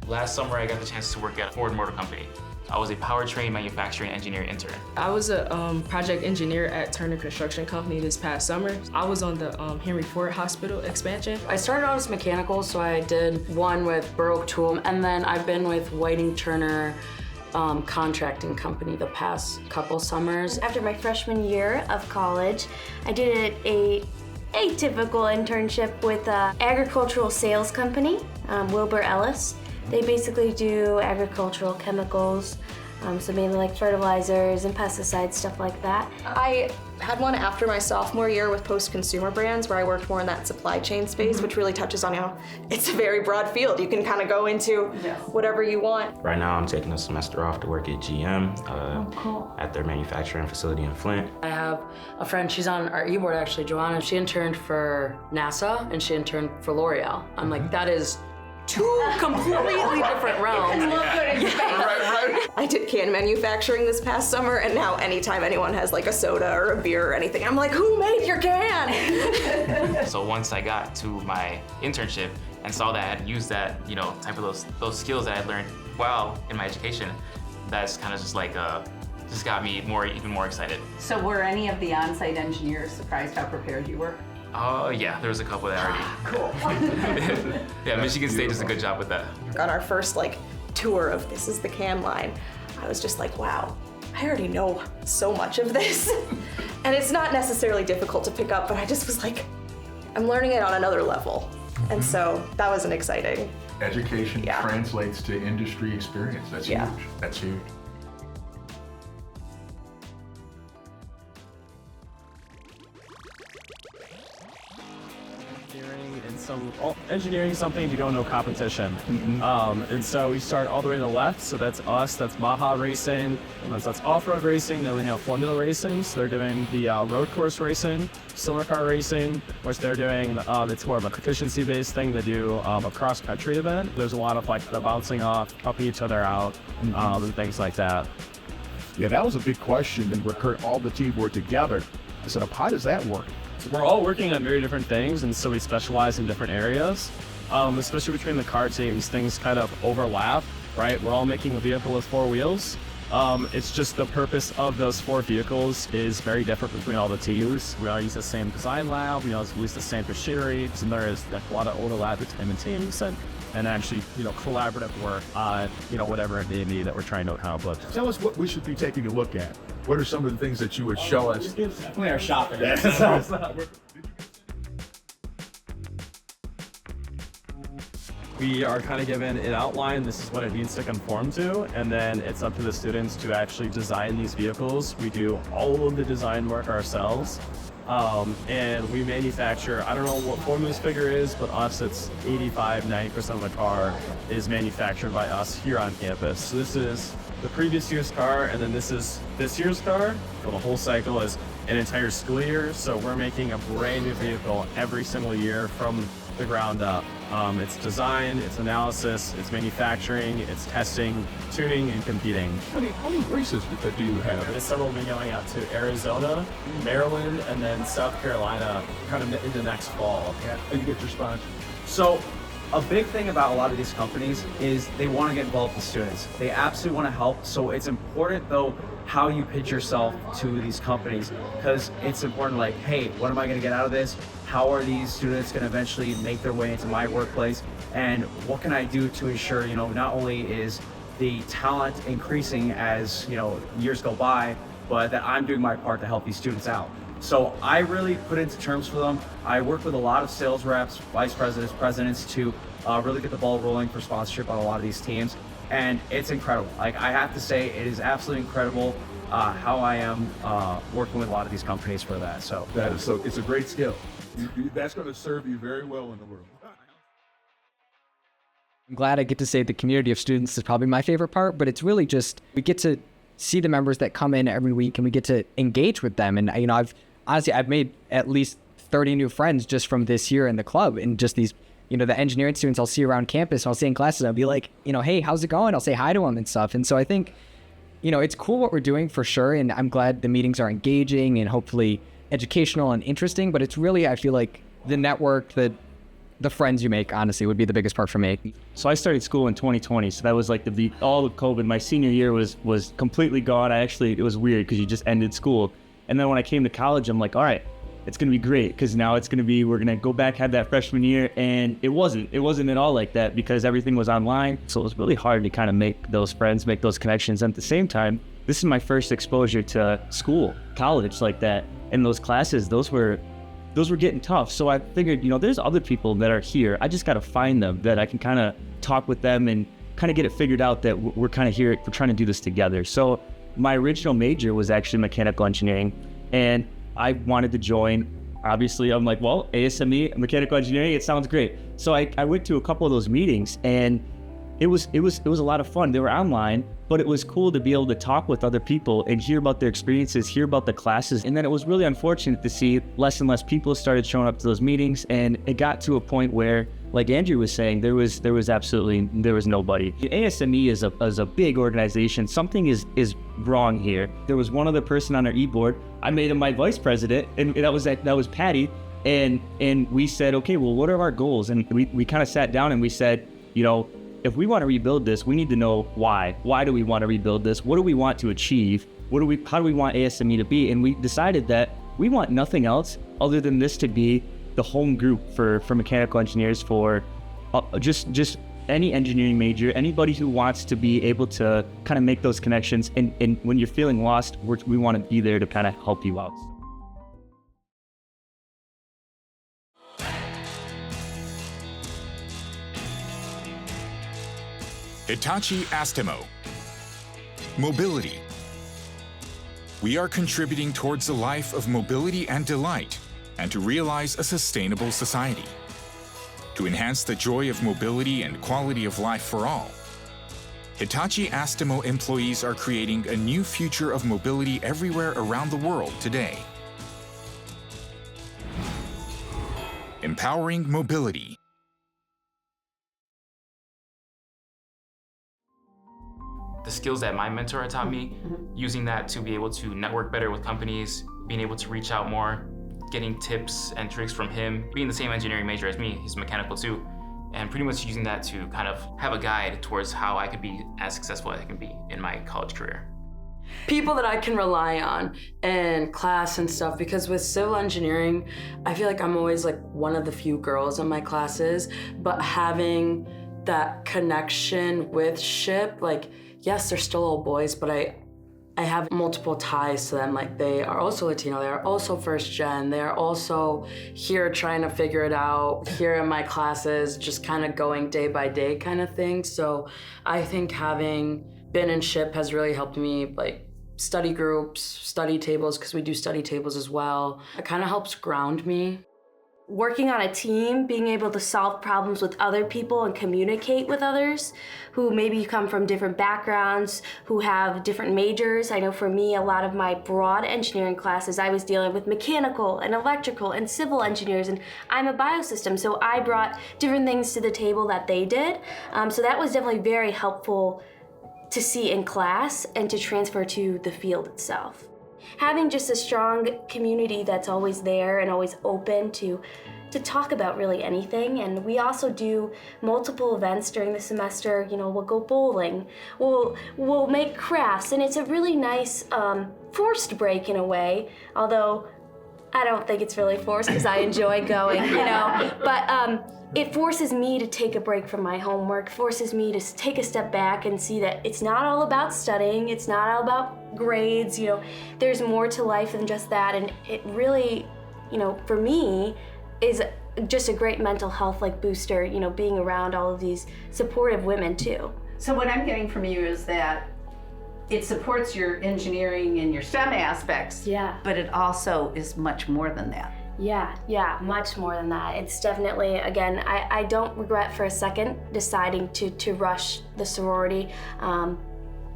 Last summer, I got the chance to work at Ford Motor Company. I was a powertrain manufacturing engineer intern. I was a project engineer at Turner Construction Company this past summer. I was on the Henry Ford Hospital expansion. I started out as mechanical, so I did one with Baroque Tool, and then I've been with Whiting Turner contracting company the past couple summers. After my freshman year of college, I did a typical internship with an agricultural sales company, Wilbur Ellis. They basically do agricultural chemicals, so mainly like fertilizers and pesticides, stuff like that. I had one after my sophomore year with post-consumer brands where I worked more in that supply chain space, which really touches on how it's a very broad field. You can kind of go into whatever you want. Right now I'm taking a semester off to work at GM at their manufacturing facility in Flint. I have a friend, she's on our e-board actually, Joanna. She interned for NASA and she interned for L'Oreal. I'm like, that is two completely different realms. Right. I did can manufacturing this past summer, and now anytime anyone has like a soda or a beer or anything, I'm like, who made your can? So once I got to my internship and saw that I had used that, type of those skills that I learned while in my education, that's kind of just like just got me even more excited. So were any of the on-site engineers surprised how prepared you were? Oh yeah, there was a couple that already. Cool. Yeah, Michigan State does a good job with that. On our first tour of This Is the Can line, I was just like, wow, I already know so much of this. And it's not necessarily difficult to pick up, but I just was like, I'm learning it on another level. And so that was an exciting. Education translates to industry experience. That's huge. That's huge. Engineering is something you don't know competition. And so we start all the way to the left, so that's us, that's Baja Racing, and that's off-road racing. Then we have Formula Racing, so they're doing the road course racing, silver car racing, which they're doing, it's more of a efficiency-based thing. They do a cross-country event. There's a lot of the bouncing off, helping each other out, and things like that. Yeah, that was a big question, and we're all the team were together. I said, how does that work? We're all working on very different things, and so we specialize in different areas. Especially between the car teams, things kind of overlap, right? We're all making a vehicle with 4 wheels. It's just the purpose of those 4 vehicles is very different between all the teams. We all use the same design lab, we all use the same machinery, and there is a lot of overlap between the teams and actually, collaborative work on, whatever it may be that we're trying to accomplish. Tell us what we should be taking a look at. What are some of the things that you would show us? We are shopping. We are kind of given an outline. This is what it needs to conform to, and then it's up to the students to actually design these vehicles. We do all of the design work ourselves, and we manufacture, I don't know what Formula's figure is, but us, it's 85-90% of the car is manufactured by us here on campus. So this is the previous year's car, and then this is this year's car. So the whole cycle is an entire school year, so we're making a brand new vehicle every single year from the ground up. It's design, it's analysis, it's manufacturing, it's testing, tuning, and competing. How many races do you have? This summer we'll be going out to Arizona, Maryland, and then South Carolina kind of into next fall. Yeah. And you get your sponsors. So a big thing about a lot of these companies is they want to get involved with students. They absolutely want to help. So it's important though how you pitch yourself to these companies, because it's important hey, what am I going to get out of this? How are these students going to eventually make their way into my workplace? And what can I do to ensure, not only is the talent increasing as, years go by, but that I'm doing my part to help these students out. So I really put into terms for them. I work with a lot of sales reps, vice presidents, presidents to really get the ball rolling for sponsorship on a lot of these teams. And it's incredible. I have to say, it is absolutely incredible how I am working with a lot of these companies for that. So it's a great skill. That's going to serve you very well in the world. I'm glad I get to say the community of students is probably my favorite part, but it's really just, we get to see the members that come in every week and we get to engage with them. And, I've made at least 30 new friends just from this year in the club, and just these, the engineering students I'll see around campus, I'll see in classes, I'll be like, hey, how's it going? I'll say hi to them and stuff. And so I think, it's cool what we're doing for sure. And I'm glad the meetings are engaging and hopefully educational and interesting, but it's really, I feel like the network, the the friends you make, honestly, would be the biggest part for me. So I started school in 2020, so that was like all of COVID. My senior year was completely gone. It was weird because you just ended school. And then when I came to college, I'm like, all right, it's gonna be great, because now we're gonna go back, have that freshman year, and it wasn't at all like that because everything was online. So it was really hard to kind of make those friends, make those connections. And at the same time, this is my first exposure to school, college like that. And those classes, those were getting tough. So I figured, there's other people that are here. I just gotta find them, that I can kind of talk with them and kind of get it figured out that we're kind of here, we're trying to do this together. So my original major was actually mechanical engineering, and I wanted to join. Obviously, I'm like, well, ASME, mechanical engineering, it sounds great. So I went to a couple of those meetings, and it was a lot of fun. They were online, but it was cool to be able to talk with other people and hear about their experiences, hear about the classes. And then it was really unfortunate to see less and less people started showing up to those meetings, and it got to a point where, like Andrew was saying, there was nobody. ASME is a big organization. Something is wrong here. There was one other person on our e-board. I made him my vice president, and that was Patty. And we said, okay, well, what are our goals? And we kind of sat down and we said, if we want to rebuild this, we need to know why. Why do we want to rebuild this? What do we want to achieve? How do we want ASME to be? And we decided that we want nothing else other than this to be the home group for mechanical engineers, for just any engineering major, anybody who wants to be able to kind of make those connections. And when you're feeling lost, we want to be there to kind of help you out. Hitachi Astemo. Mobility. We are contributing towards a life of mobility and delight, and to realize a sustainable society. To enhance the joy of mobility and quality of life for all, Hitachi Astemo employees are creating a new future of mobility everywhere around the world today. Empowering mobility. The skills that my mentor had taught me, using that to be able to network better with companies, being able to reach out more, getting tips and tricks from him, being the same engineering major as me, he's mechanical too, and pretty much using that to kind of have a guide towards how I could be as successful as I can be in my college career. People that I can rely on in class and stuff, because with civil engineering, I feel like I'm always like one of the few girls in my classes, but having that connection with SHIP, like, yes, they're still all boys, but I have multiple ties to them. Like, they are also Latino, they are also first gen, they are also here trying to figure it out, here in my classes, just kind of going day by day kind of thing. So I think having been in SHIP has really helped me, like study groups, study tables, because we do study tables as well. It kind of helps ground me. Working on a team, being able to solve problems with other people and communicate with others who maybe come from different backgrounds, who have different majors. I know for me, a lot of my broad engineering classes, I was dealing with mechanical and electrical and civil engineers, and I'm a biosystem, so I brought different things to the table that they did. So that was definitely very helpful to see in class and to transfer to the field itself. Having just a strong community that's always there and always open to talk about really anything. And we also do multiple events during the semester. We'll go bowling, we'll make crafts, and it's a really nice forced break in a way, although I don't think it's really forced because I enjoy going, but it forces me to take a break from my homework, forces me to take a step back and see that it's not all about studying, it's not all about grades, there's more to life than just that. And it really, for me, is just a great mental health booster, being around all of these supportive women too. So what I'm getting from you is that it supports your engineering and your STEM aspects, but it also is much more than that. Yeah, much more than that. It's definitely, again, I don't regret for a second deciding to rush the sorority,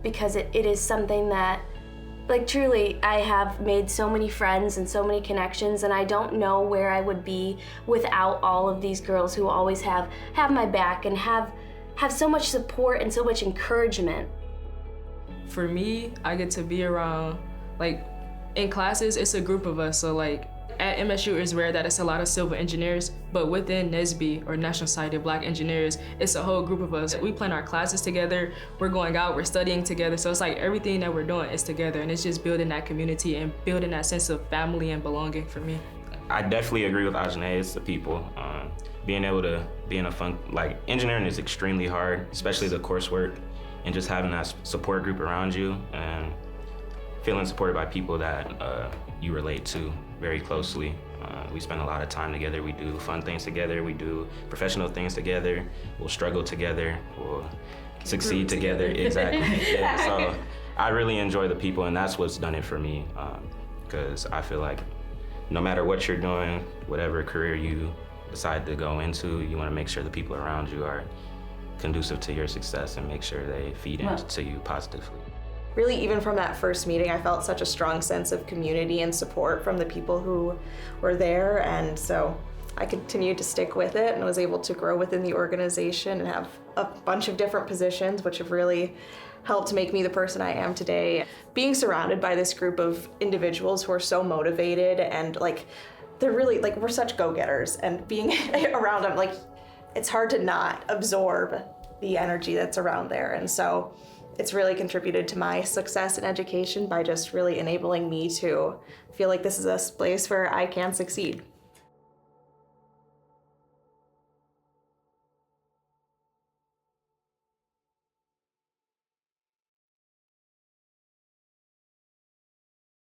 because it is something that, truly, I have made so many friends and so many connections, and I don't know where I would be without all of these girls who always have my back and have so much support and so much encouragement. For me, I get to be around, in classes, it's a group of us, so at MSU, it's rare that it's a lot of civil engineers, but within NSBE, or National Society of Black Engineers, it's a whole group of us. We plan our classes together, we're going out, we're studying together, so it's like everything that we're doing is together, and it's just building that community and building that sense of family and belonging for me. I definitely agree with Ajane. It's the people. Being able to be in a fun, like, engineering is extremely hard, especially the coursework, and just having that support group around you and feeling supported by people that you relate to very closely. We spend a lot of time together. We do fun things together. We do professional things together. We'll struggle together. We'll succeed together. Exactly. Yeah, so I really enjoy the people, and that's what's done it for me. Because I feel like no matter what you're doing, whatever career you decide to go into, you want to make sure the people around you are conducive to your success and make sure they feed into you positively. Really, even from that first meeting, I felt such a strong sense of community and support from the people who were there, and so I continued to stick with it and was able to grow within the organization and have a bunch of different positions, which have really helped make me the person I am today. Being surrounded by this group of individuals who are so motivated and like, they're really, like, we're such go-getters, and being around them, like, it's hard to not absorb the energy that's around there. And so it's really contributed to my success in education by just really enabling me to feel like this is a place where I can succeed.